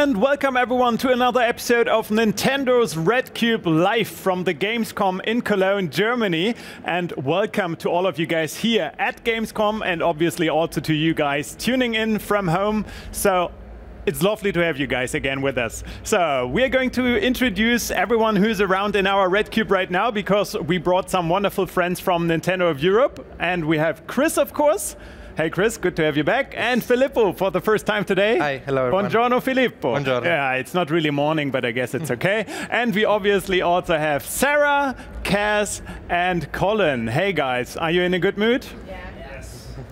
And welcome everyone to another episode of Nintendo's Red Cube live from the Gamescom in Cologne, Germany. And welcome to all of you guys here at Gamescom, and obviously also to you guys tuning in from home. So it's lovely to have you guys again with us. So we are going to introduce everyone who's around in our Red Cube right now, because we brought some wonderful friends from Nintendo of Europe. And we have Chris, of course. Hey Chris, good to have you back. And Filippo for the first time today. Hi, hello everyone. Buongiorno Filippo. Buongiorno. Yeah, it's not really morning, but I guess it's okay. And we obviously also have Sarah, Cass, and Colin. Hey guys, are you in a good mood? Yeah.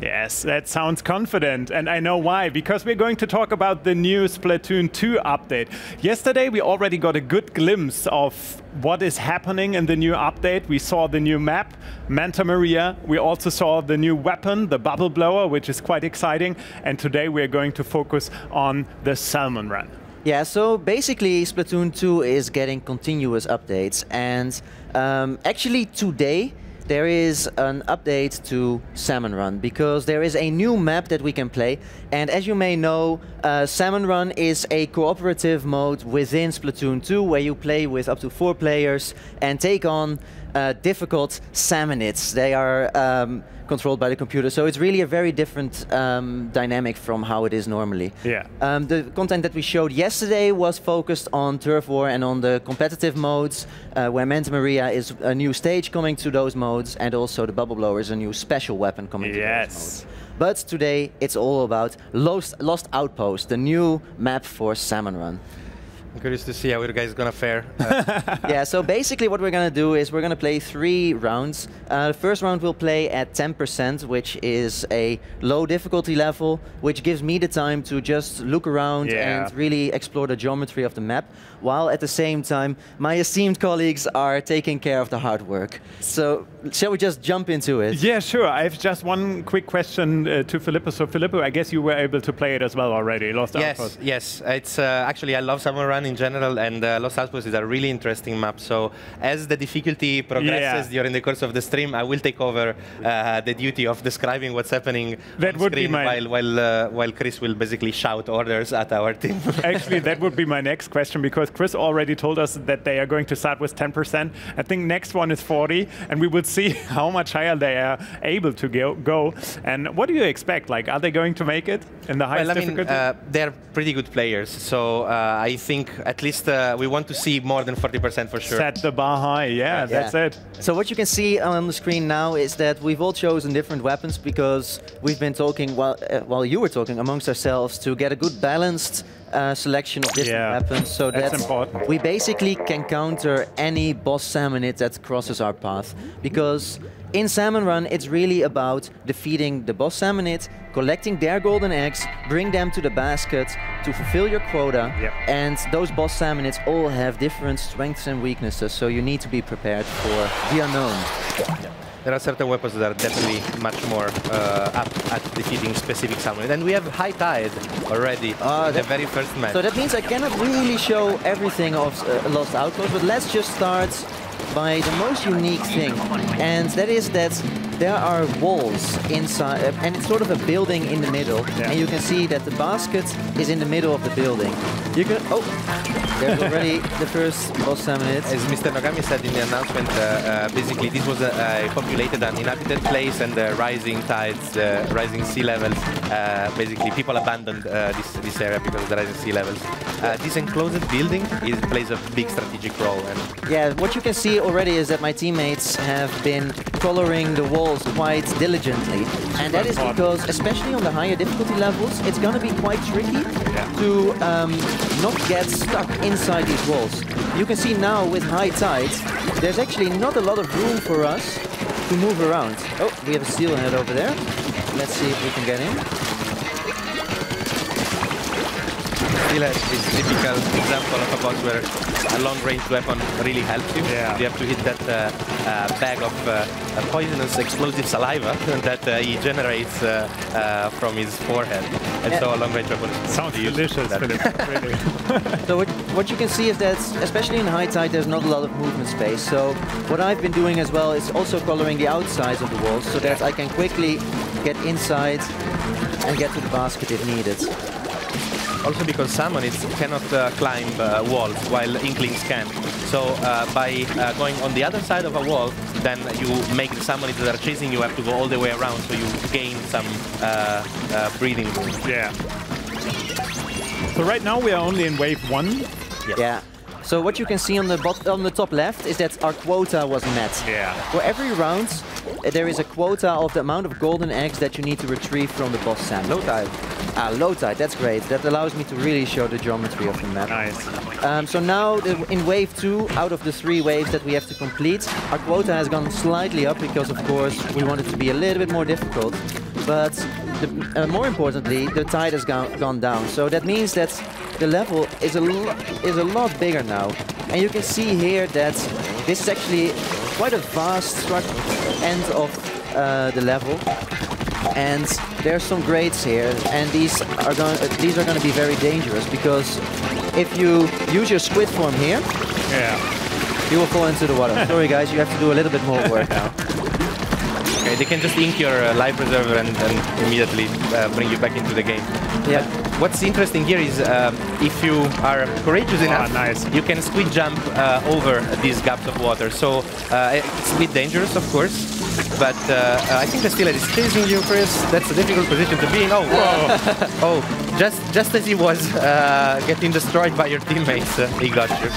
Yes, that sounds confident, and I know why, because we're going to talk about the new Splatoon 2 update. Yesterday we already got a good glimpse of what is happening in the new update. We saw the new map, Manta Maria. We also saw the new weapon, the bubble blower, which is quite exciting. And today we're going to focus on the Salmon run. Yeah, so basically Splatoon 2 is getting continuous updates, and actually today there is an update to Salmon Run, because there is a new map that we can play. And as you may know, Salmon Run is a cooperative mode within Splatoon 2, where you play with up to 4 players and take on difficult salmonids. They are controlled by the computer, so it's really a very different dynamic from how it is normally. Yeah. The content that we showed yesterday was focused on Turf War and on the competitive modes, where Manta Maria is a new stage coming to those modes, and also the bubble blower is a new special weapon coming to those modes. But today it's all about Lost Outpost, the new map for Salmon Run. I'm curious to see how you guys gonna fare. Yeah, so basically what we're gonna do is we're gonna play 3 rounds. The first round we'll play at 10%, which is a low difficulty level, which gives me the time to just look around and really explore the geometry of the map, while at the same time my esteemed colleagues are taking care of the hard work. So shall we just jump into it? Yeah, sure. I have just one quick question to Filippo. So Filippo, I guess you were able to play it as well already, Lost Outpost. Yes. It's actually, I love Salmon Run in general, and Lost Outpost is a really interesting map. So as the difficulty progresses during the course of the stream, I will take over the duty of describing what's happening that on would screen, be while Chris will basically shout orders at our team. Actually, that would be my next question, because Chris already told us that they are going to start with 10%. I think next one is 40, and we will see how much higher they are able to go. And what do you expect? Like, are they going to make it in the highest difficulty? They're pretty good players, so I think at least we want to see more than 40% for sure. Set the bar high, yeah, that's it. So what you can see on the screen now is that we've all chosen different weapons, because we've been talking, while you were talking, amongst ourselves to get a good balanced selection of different weapons, so that we basically can counter any boss salmonid that crosses our path. Because in Salmon Run, it's really about defeating the boss salmonid, collecting their golden eggs, bring them to the basket to fulfill your quota, and those boss salmonids all have different strengths and weaknesses, so you need to be prepared for the unknown. There are certain weapons that are definitely much more apt at defeating specific salmon. And we have High Tide already in the very first match. So that means I cannot really show everything of Lost Outpost, but let's just start by the most unique thing. And that is that there are walls inside, and it's sort of a building in the middle. And you can see that the basket is in the middle of the building. You can, there's already the first boss salmonid. As Mr. Nogami said in the announcement, basically this was a populated and inhabited place, and the rising tides, rising sea levels, basically people abandoned this area because of the rising sea levels. This enclosed building plays a big strategic role. And yeah, what you can see already is that my teammates have been coloring the walls quite diligently, and that is because, especially on the higher difficulty levels, it's going to be quite tricky to not get stuck inside these walls. You can see now with High Tide, there's actually not a lot of room for us to move around. Oh, we have a steelhead over there. Let's see if we can get in. Steelhead is a typical example of a boss where a long-range weapon really helps you. You have to hit that bag of poisonous explosive saliva that he generates from his forehead. And so a long-range weapon sounds delicious, Philip, really. So what you can see is that, especially in High Tide, there's not a lot of movement space. So what I've been doing as well is also coloring the outsides of the walls, so that I can quickly get inside and get to the basket if needed. also because Salmon cannot climb walls while Inklings can. So by going on the other side of a wall, then you make the Salmonids that are chasing you have to go all the way around, so you gain some breathing room. Yeah. So right now we are only in wave 1. Yes. Yeah. So what you can see on the top left is that our quota was met. Yeah. For every round, there is a quota of the amount of golden eggs that you need to retrieve from the boss salmon. Low tide. Low tide, that's great. That allows me to really show the geometry of the map. Nice. So now, in wave 2, out of the 3 waves that we have to complete, our quota has gone slightly up because, of course, we want it to be a little bit more difficult. But more importantly, the tide has gone down. So that means that the level is a lot bigger now. And you can see here that this is actually quite a vast end of the level. And there's some grades here, and these are going to be very dangerous because if you use your squid form here, you will fall into the water. Sorry guys, you have to do a little bit more work now. Okay, they can just ink your life preserver and immediately bring you back into the game. Yeah. But what's interesting here is if you are courageous enough, you can squid jump over these gaps of water. So it's a bit dangerous, of course. But I think the Steelhead is chasing you, Chris. That's a difficult position to be in. Oh, whoa. Oh, just as he was getting destroyed by your teammates, he got you.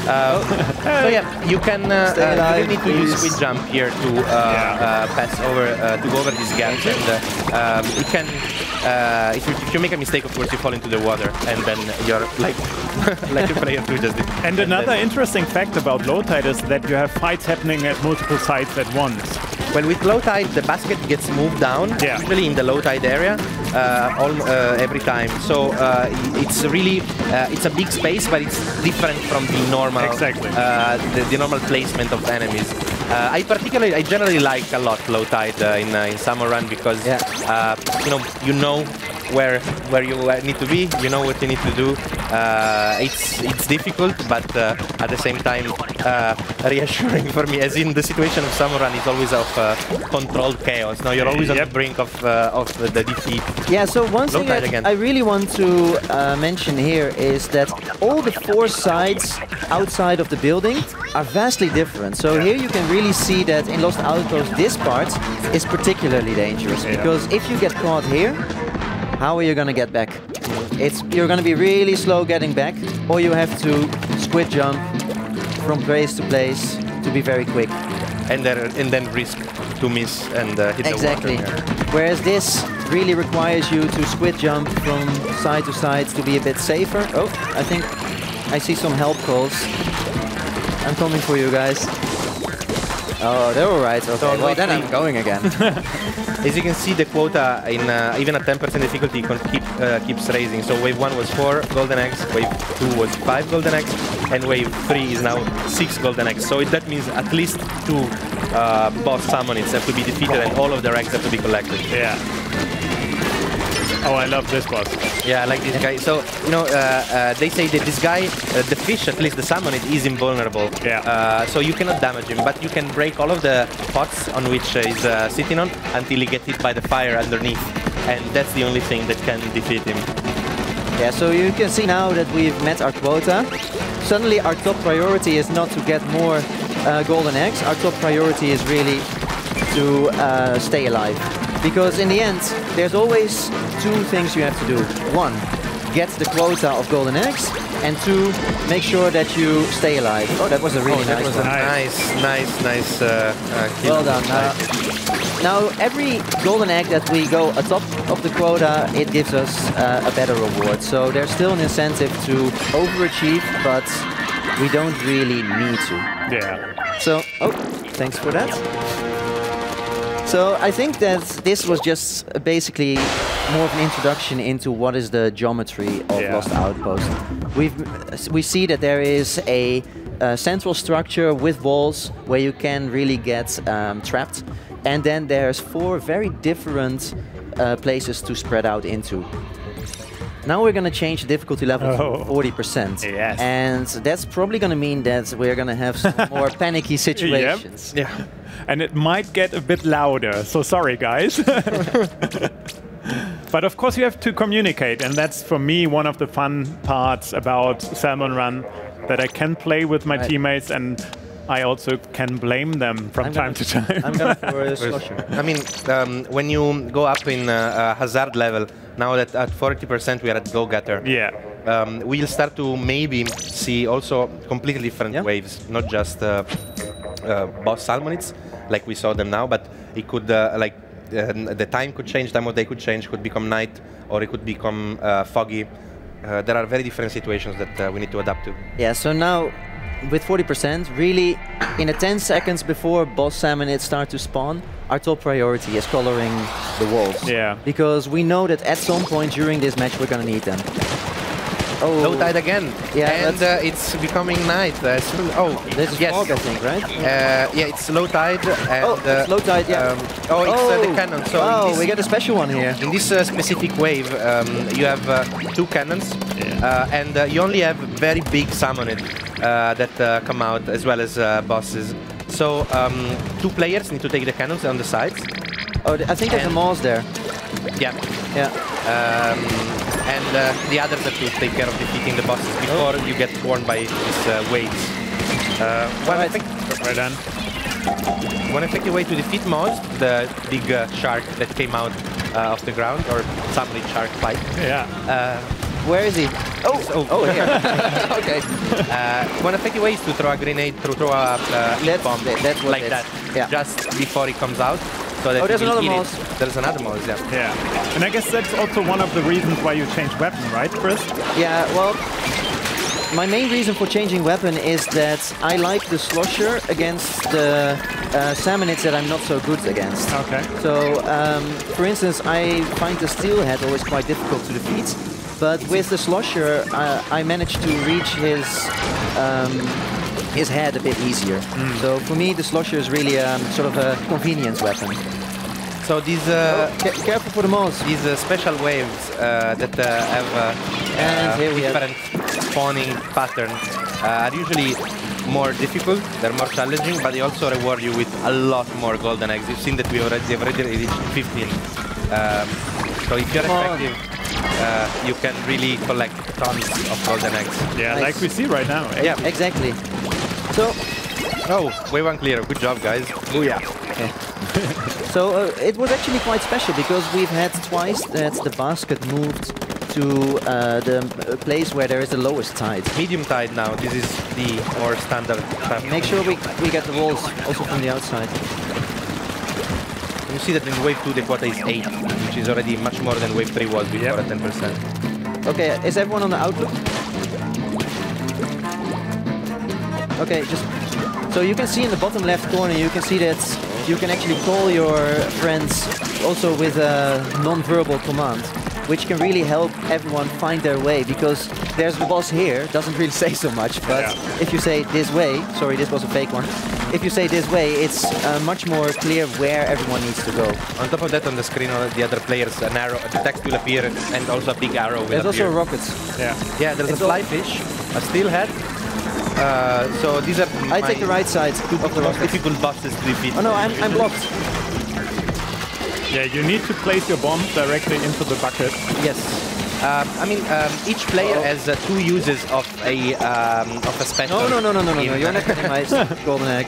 So yeah, you can you need to use squid jump here to pass over, to go over these gaps, and you can, if you make a mistake, of course, you fall into the water, and then you're like like a player 2 just did. And another interesting fact about low tide is that you have fights happening at multiple sites at once. Well, with low tide, the basket gets moved down, usually in the low tide area, every time. So it's really, it's a big space, but it's different from the normal, the normal placement of enemies. I generally like a lot low tide in Summer Run because you know where you need to be, you know what you need to do. It's difficult, but at the same time reassuring for me, as in the situation of Summer Run is always of controlled chaos. Now you're always on the brink of the defeat. Yeah, so one thing that I really want to mention here is that all the 4 sides outside of the building are vastly different. So here you can really see that in Lost Outpost this part is particularly dangerous, because if you get caught here, how are you going to get back? You're going to be really slow getting back, or you have to squid jump from place to place to be very quick. And then risk to miss and hit the water. Whereas this really requires you to squid jump from side to side to be a bit safer. Oh, I think I see some help calls. I'm coming for you guys. Oh, they're all right. Okay, well then I'm going again. As you can see, the quota in even at 10% difficulty keeps raising. So wave 1 was 4 golden eggs, wave 2 was 5 golden eggs, and wave 3 is now 6 golden eggs. So that means at least 2 boss Salmonids have to be defeated, and all of their eggs have to be collected. Yeah. Oh, I love this boss. Yeah, I like this guy. So, you know, they say that this guy, the fish, at least the Salmonid, is invulnerable. Yeah. So you cannot damage him, but you can break all of the pots on which he's sitting on until he gets hit by the fire underneath. And that's the only thing that can defeat him. Yeah, so you can see now that we've met our quota. Suddenly our top priority is not to get more golden eggs. Our top priority is really to stay alive. Because in the end, there's always 2 things you have to do. 1, get the quota of golden eggs, and 2, make sure that you stay alive. Oh, that was a really nice one. Nice kill. Well done. Now, every golden egg that we go atop of the quota, it gives us a better reward. So there's still an incentive to overachieve, but we don't really need to. Yeah. So, oh, thanks for that. So I think that this was just basically more of an introduction into what is the geometry of Lost Outpost. We see that there is a central structure with walls where you can really get trapped, and then there's 4 very different places to spread out into. Now we're going to change the difficulty level to 40%. Yes. And that's probably going to mean that we're going to have some more panicky situations. Yep. Yeah. And it might get a bit louder, so sorry guys. But of course you have to communicate, and that's for me one of the fun parts about Salmon Run, that I can play with my teammates and I also can blame them from time to time. I'm going for a slosher. I mean, when you go up in hazard level, now that at 40% we are at go-getter, we'll start to maybe see also completely different waves, not just boss salmonids, like we saw them now, but it could, the time could change, time of day could change, could become night, or it could become foggy. There are very different situations that we need to adapt to. Yeah, so now, with 40%, really, in the 10 seconds before boss salmonids start to spawn, our top priority is coloring the walls. Yeah. Because we know that at some point during this match we're going to need them. Oh. Low tide again. Yeah, and it's becoming night. This is fog, I think, right? Yeah, it's low tide. And, it's low tide, yeah. It's the cannon. So wow, we get a special one here. In this specific wave, you have 2 cannons, and you only have very big salmonid that come out, as well as bosses. So 2 players need to take the cannons on the sides. Oh, I think there's a Moss there. Yeah. And the others have to take care of defeating the bosses before you get torn by these waves. Right on. One effective way to defeat Moss, the big shark that came out of the ground, or salmonid shark fight. Yeah. Where is he? Oh, here. Okay. One effective way is to throw a grenade, throw a ink bomb like that, just before it comes out. So that there's another Moss. There's another Moss, Yeah. And I guess that's also one of the reasons why you change weapon, right, Chris? Yeah, well, my main reason for changing weapon is that I like the slosher against the salmonids that I'm not so good against. Okay. So, for instance, I find the steelhead always quite difficult to defeat. But with the slosher, I managed to reach his head a bit easier. So for me, the slosher is really sort of a convenience weapon. So these careful for the Moss. These special waves that have different spawning patterns are usually more difficult. They're more challenging, but they also reward you with a lot more golden eggs. You've seen that they've already reached 15. So if you're effective, you can really collect tons of golden eggs. Yeah, nice. Like we see right now. Yeah, exactly. So, wave 1 clear. Good job, guys. Booyah. Okay. So it was actually quite special because we've had twice that the basket moved to the place where there is the lowest tide. Medium tide now. This is the more standard trap. Make sure we get the walls also from the outside. You see that in wave 2 the quota is 8, which is already much more than wave 3 was before at 10%. Okay, is everyone on the outlook? Okay, so you can see in the bottom left corner, you can see that you can actually call your friends also with a non-verbal command, which can really help everyone find their way, because there's the boss here, doesn't really say so much, but if you say this way, sorry, this was a fake one, if you say this way, it's much more clear where everyone needs to go. On top of that, on the screen of the other players, an arrow, the text will appear, and also a big arrow will appear. There's also rockets. Yeah, there's a fly fish, a steelhead. So these are I take the right side of the rockets. Difficult bosses to defeat. Oh no, I'm blocked. Yeah, you need to place your bomb directly into the bucket. Yes. I mean, each player has 2 uses of a special. No, you're not getting my golden egg.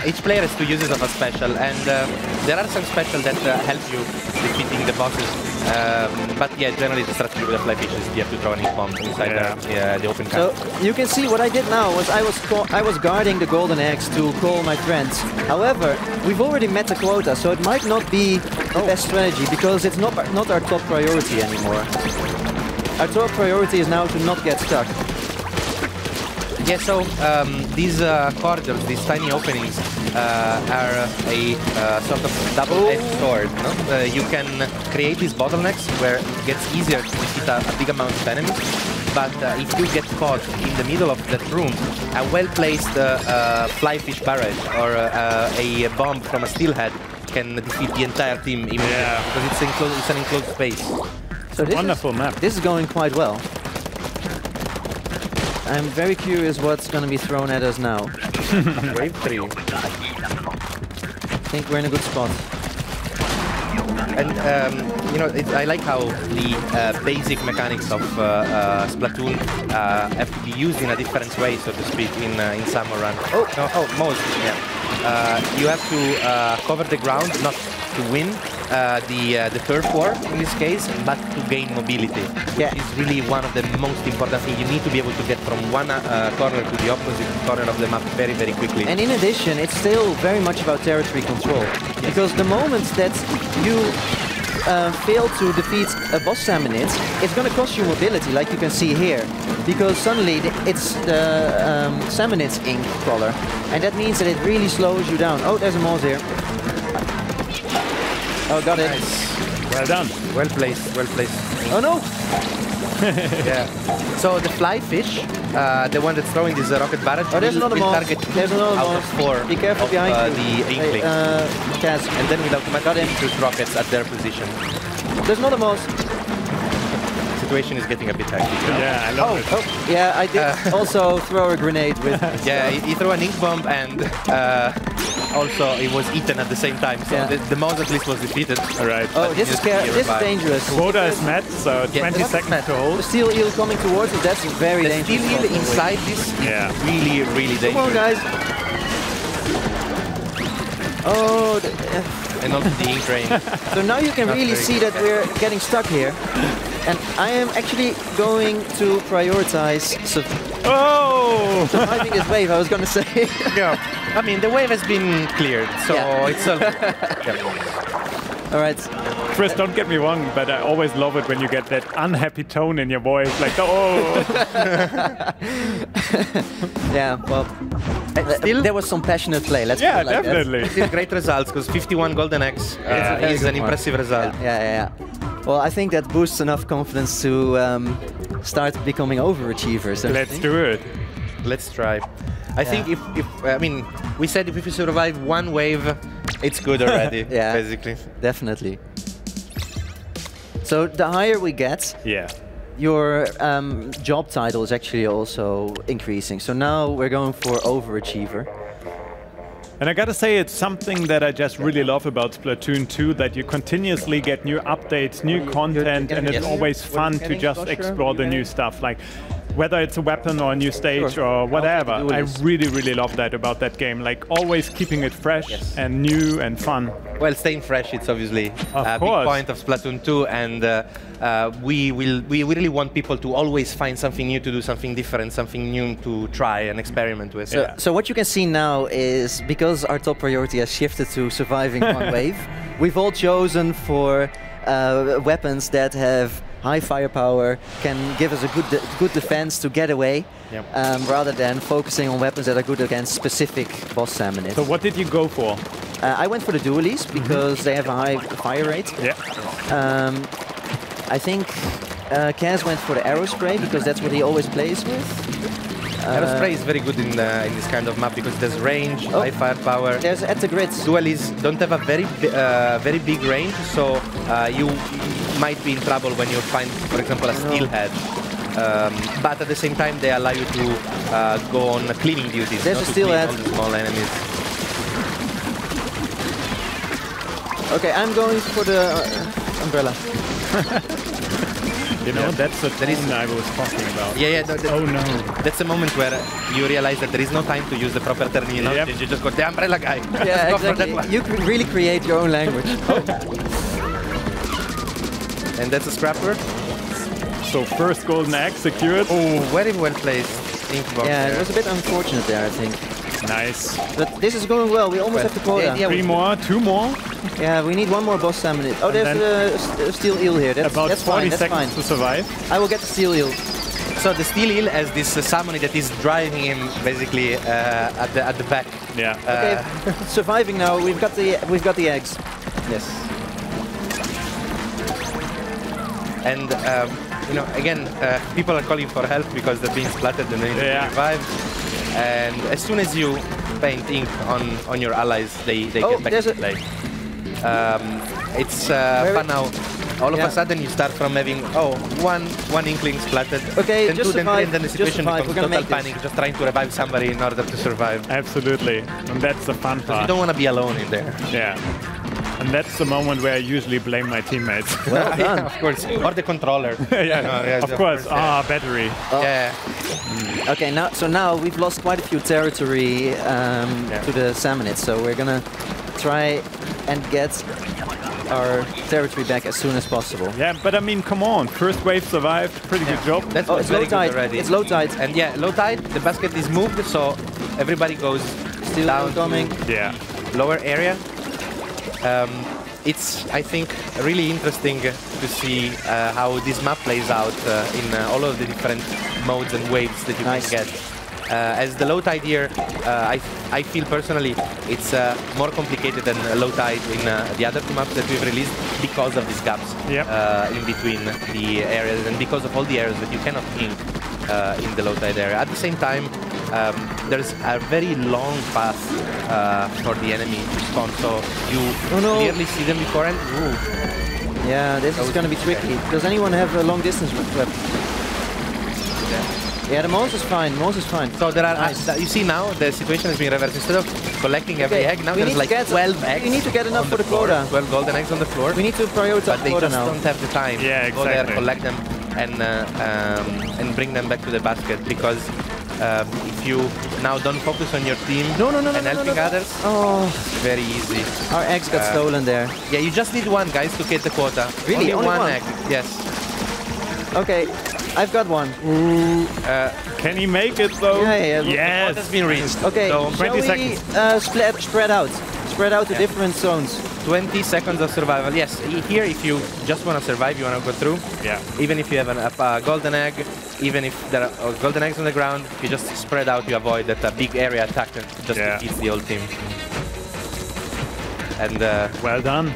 Each player has 2 uses of a special, and there are some special that help you defeating the bosses. But yeah, generally the strategy with the fly fish is you have to throw an ink bomb inside the open cannon. So you can see what I did now was I was guarding the golden eggs to call my friends. However, we've already met the quota, so it might not be the best strategy because it's not our top priority anymore. Our top priority is now to not get stuck. Yeah, so these corridors, these tiny openings, are a sort of double-edged sword. No? You can create these bottlenecks where it gets easier to defeat a big amount of enemies, but if you get caught in the middle of that room, a well-placed fly fish barrage or a bomb from a steelhead can defeat the entire team immediately because it's an enclosed space. So this wonderful map. This is going quite well. I'm very curious what's going to be thrown at us now. Wave 3. I think we're in a good spot. And you know, I like how the basic mechanics of Splatoon have to be used in a different way, so to speak, in Salmon Run. Most, yeah. You have to cover the ground, not to win the turf war in this case, but to gain mobility. Yeah. It's really one of the most important things. You need to be able to get from one corner to the opposite corner of the map very, very quickly. And in addition, it's still very much about territory control. Yes. Because the moment that you fail to defeat a boss salmonid, it's going to cost you mobility, like you can see here. Because suddenly it's the salmonid's ink color, and that means that it really slows you down. Oh, there's a mouse here. Oh, got it. Nice. Well done. Well placed, well placed. Oh no! Yeah. So the fly fish, the one that's throwing this rocket barrage, there's another will mouse. target There's another out mouse. of 4 Be careful of, behind the you. inklings. Kaz. And then we'll automatically shoot rockets at their position. There's another mouse. Situation is getting a bit hectic. You know? Yeah, I love it. Oh, yeah, I did also throw a grenade with. Yeah, he threw an ink bomb and also it was eaten at the same time. So Yeah. the mouse at least was defeated. All right. Oh, this is scary. This is dangerous. Quota is met, so 20 seconds to hold. The steel eel coming towards us, that's very The dangerous. steel eel inside this is really, really dangerous. Come on, guys. Oh, And also the ink rain. so now you can Not really very see that we're getting stuck here. And I am actually going to prioritize surviving this wave, I was going to say. Yeah. I mean, the wave has been cleared, so it's all... All right. Chris, don't get me wrong, but I always love it when you get that unhappy tone in your voice, like, oh. Yeah, well, there was some passionate play. Let's Yeah, put it like definitely. Still great results, because 51 golden eggs is an impressive result. Yeah. Well, I think that boosts enough confidence to start becoming overachievers. Let's do it. Let's try. I think if I mean, we said if we survive one wave, it's good already, Yeah, basically. Definitely. So the higher we get, your job title is actually also increasing. So now we're going for overachiever. And I gotta say, it's something that I just really love about Splatoon 2, that you continuously get new updates, new content, and it's always fun to just explore the new stuff. Like, whether it's a weapon or a new stage or whatever, I really, really love that about that game. Like, always keeping it fresh and new and fun. Well, staying fresh, it's obviously a big point of Splatoon 2, and we really want people to always find something new to do, something different, something new to try and experiment with. So what you can see now is, because our top priority has shifted to surviving one wave, we've all chosen for weapons that have high firepower, can give us a good defense to get away, rather than focusing on weapons that are good against specific boss salmonids. So what did you go for? I went for the dualies because they have a high fire rate. Yeah. I think Kaz went for the arrow spray because that's what he always plays with. Arrow spray is very good in this kind of map because there's range, high firepower. There's at the grids. Dualies don't have a very big range, so you might be in trouble when you find, for example, a steelhead. But at the same time, they allow you to go on cleaning duties. There's a steelhead. All the small enemies. Okay, I'm going for the umbrella. You know, that's the thing I was talking about. Yeah. Oh no. That's the moment where you realize that there is no time to use the proper terminology. You just go, the umbrella guy. Yeah, go for that exactly. one. You can really create your own language. And that's a scrapper. So first golden egg secured. Oh, very well placed. Yeah, it was a bit unfortunate there, I think. Nice. But this is going well. We almost have the quota. Yeah, 3 more, 2 more. Yeah, we need 1 more boss salmonid. Oh, there's a steel eel here. That's fine. 40 That's fine. seconds to survive. I will get the steel eel. So the steel eel has this salmon that is driving him basically at the back. Yeah. Okay, surviving now. We've got the eggs. Yes. And you know, again, people are calling for help because they're being splattered and they need to revive. And as soon as you paint ink on your allies, they get back to play. It's fun now. All of a sudden, you start from having one inkling splattered, okay, then just 2, then 3, survive. and then the situation becomes total panic, this. just trying to revive somebody in order to survive. Absolutely, and that's the fun part. You don't want to be alone in there. Yeah. And that's the moment where I usually blame my teammates. Well done. Yeah, of course. Or the controller. Yeah, of course. Ah, battery. Oh. Yeah. Okay, now we've lost quite a few territory to the Salmonids, so we're gonna try and get our territory back as soon as possible. Yeah, but I mean, come on. First wave survived. Pretty good job. That's Oh, it's very low good tide. already. It's low tide. And yeah, low tide, the basket is moved, so everybody goes Still down coming. Yeah. to lower area. It's, I think, really interesting to see how this map plays out in all of the different modes and waves that you Nice. can get. As the low tide here, I feel personally it's more complicated than low tide in the other two maps that we've released because of these gaps in between the areas and because of all the areas that you cannot ink in the low tide area. At the same time, there's a very long path for the enemy to spawn, so you clearly see them beforehand. Ooh. Yeah, this is gonna be tricky. Does anyone have a long distance weapon? Yeah, the Mose is fine. Mose is fine. So there are, Nice. you see now the situation has been reversed. Instead of collecting every egg, now we there's need like to get 12 eggs. We need to get enough on for the floor, quota. 12 golden eggs on the floor. We need to prioritize But they quota just now. don't have the time Yeah, to go there, exactly. collect them, and bring them back to the basket. Because if you now don't focus on your team and helping others, Oh, it's very easy. our eggs got stolen there. Yeah, you just need one, guys, to get the quota. Really? Only Only one? egg. Yes. Okay, I've got one. Can he make it though? Yeah. Yes. Quota's been reached. Okay, So shall 20 we seconds. spread out? Spread out to different zones. 20 seconds of survival. Yes, here if you just want to survive, you want to go through. Yeah. Even if you have a golden egg, even if there are golden eggs on the ground, if you just spread out, you avoid that big area attack that just defeats the whole team. And Well done.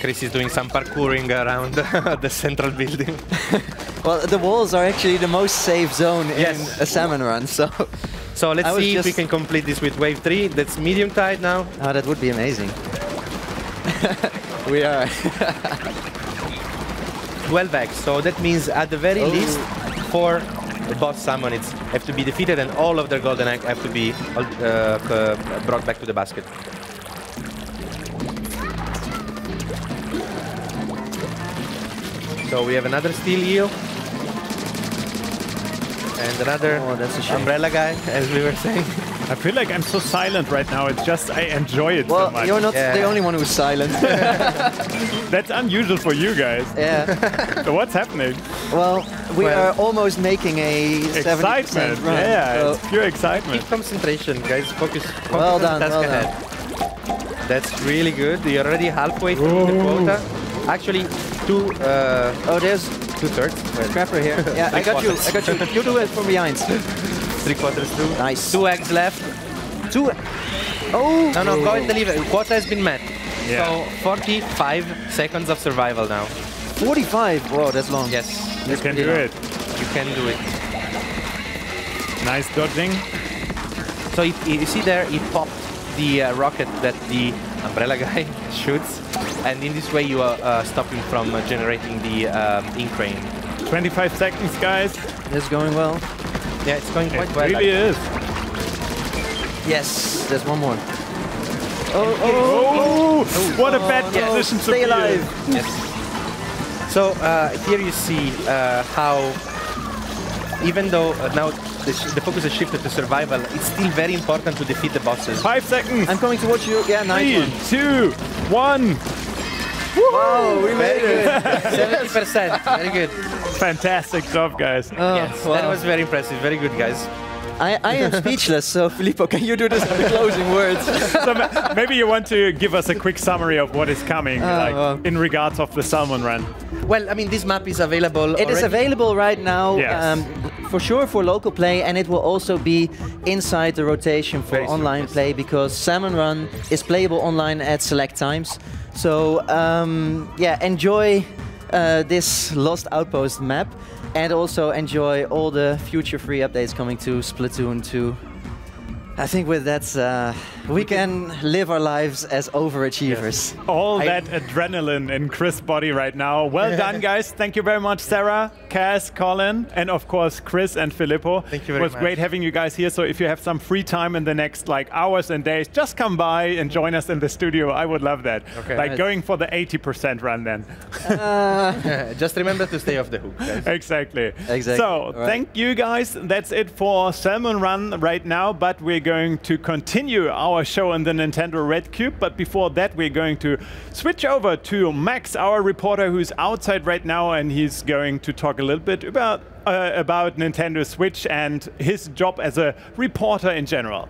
Chris is doing some parkouring around the central building. Well, the walls are actually the most safe zone in a salmon run, so... So let's I was see if we just- can complete this with wave 3. That's medium tide now. Oh, that would be amazing. We are. 12 eggs, so that means at the very least 4 boss Salmonids have to be defeated and all of their golden egg have to be brought back to the basket. So we have another steel eel and another that's a shame. umbrella guy, as we were saying. I feel like I'm so silent right now. It's just I enjoy it so Well, much. you're not the only one who's silent. That's unusual for you guys. Yeah. So what's happening? Well, we are almost making a 70% Excitement. run. Yeah, so it's pure excitement. Keep concentration, guys. Focus Well on the done, task well ahead. That's really good. You're already halfway through the quota. Actually, oh, there's 2/3. Scrapper here. Yeah, I got you. I got you. You do it from behind. 3/4 through. Nice. 2 eggs left. 2. Oh. No, go and deliver. Quota has been met. Yeah. So 45 seconds of survival now. 45. Whoa, that's long. Yes, You can do it. you can do it. Nice dodging. So you see there, it popped the rocket that the umbrella guy shoots, and in this way you are stopping from generating the ink rain. 25 seconds, guys. It's going well. Yeah, it's going quite It well. really is. Yes, there's one more. Oh, what a bad yes. position to Stay be in. alive. Yes. So here you see how, even though now the focus is shifted to survival, it's still very important to defeat the bosses. 5 seconds. I'm coming towards you. Yeah, nice 3, one. 2, 1. Wow, we made it. 70%. Very good. Fantastic job, guys. Yes, that was very impressive. Very good, guys. I am speechless, so Filippo, can you do this with the closing words? So maybe you want to give us a quick summary of what is coming, in regards of the Salmon run. Well, I mean, this map is available It is available right now, Yes. for sure for local play, and it will also be inside the rotation for Very soon, online yes. play, because Salmon Run is playable online at select times. So yeah, enjoy this Lost Outpost map, and also enjoy all the future free updates coming to Splatoon 2. I think with that, we can live our lives as overachievers. Yes. All that adrenaline in Chris' body right now. Well done, guys. Thank you very much, Sarah, Cass, Colin, and of course, Chris and Filippo. Thank you very much. It was great having you guys here. So if you have some free time in the next hours and days, just come by and join us in the studio. I would love that. Okay. Going for the 80% run then. Just remember to stay off the hook, guys. Exactly. So, thank you guys. That's it for Salmon Run right now, but we're going to continue our show in the Nintendo Red Cube. But before that, we're going to switch over to Max, our reporter, who's outside right now, and he's going to talk a little bit about Nintendo Switch and his job as a reporter in general.